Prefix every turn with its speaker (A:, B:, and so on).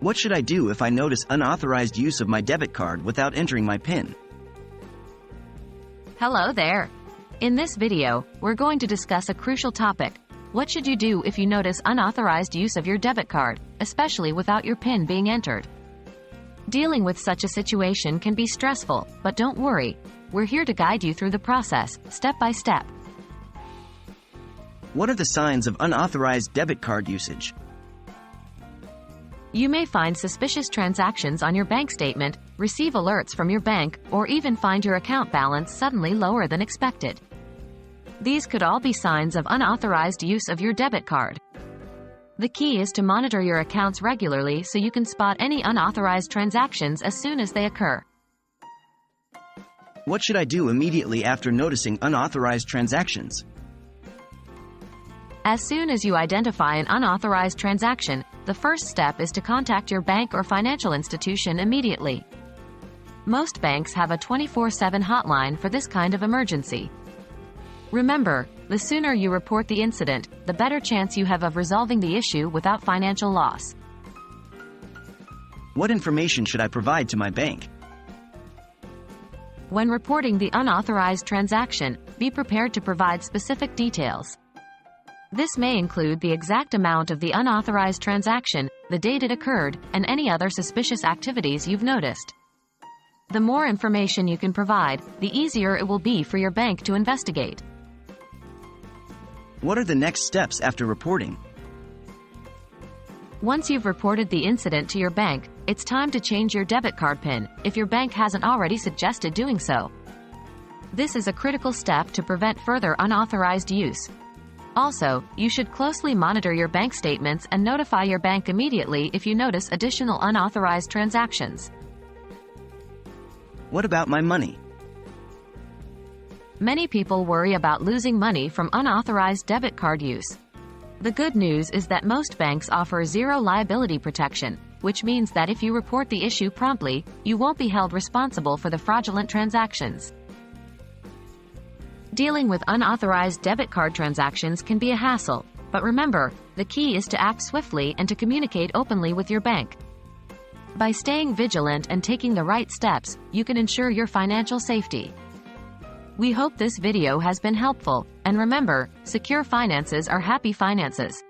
A: What should I do if I notice unauthorized use of my debit card without entering my PIN?
B: Hello there. In this video, we're going to discuss a crucial topic. What should you do if you notice unauthorized use of your debit card, especially without your PIN being entered? Dealing with such a situation can be stressful, but don't worry. We're here to guide you through the process, step by step.
A: What are the signs of unauthorized debit card usage?
B: You may find suspicious transactions on your bank statement, receive alerts from your bank, or even find your account balance suddenly lower than expected. These could all be signs of unauthorized use of your debit card. The key is to monitor your accounts regularly so you can spot any unauthorized transactions as soon as they occur.
A: What should I do immediately after noticing unauthorized transactions?
B: As soon as you identify an unauthorized transaction, the first step is to contact your bank or financial institution immediately. Most banks have a 24/7 hotline for this kind of emergency. Remember, the sooner you report the incident, the better chance you have of resolving the issue without financial loss.
A: What information should I provide to my bank?
B: When reporting the unauthorized transaction, be prepared to provide specific details. This may include the exact amount of the unauthorized transaction, the date it occurred, and any other suspicious activities you've noticed. The more information you can provide, the easier it will be for your bank to investigate.
A: What are the next steps after reporting?
B: Once you've reported the incident to your bank, it's time to change your debit card PIN, if your bank hasn't already suggested doing so. This is a critical step to prevent further unauthorized use. Also, you should closely monitor your bank statements and notify your bank immediately if you notice additional unauthorized transactions.
A: What about my money?
B: Many people worry about losing money from unauthorized debit card use. The good news is that most banks offer zero liability protection, which means that if you report the issue promptly, you won't be held responsible for the fraudulent transactions. Dealing with unauthorized debit card transactions can be a hassle, but remember, the key is to act swiftly and to communicate openly with your bank. By staying vigilant and taking the right steps, you can ensure your financial safety. We hope this video has been helpful, and remember, secure finances are happy finances.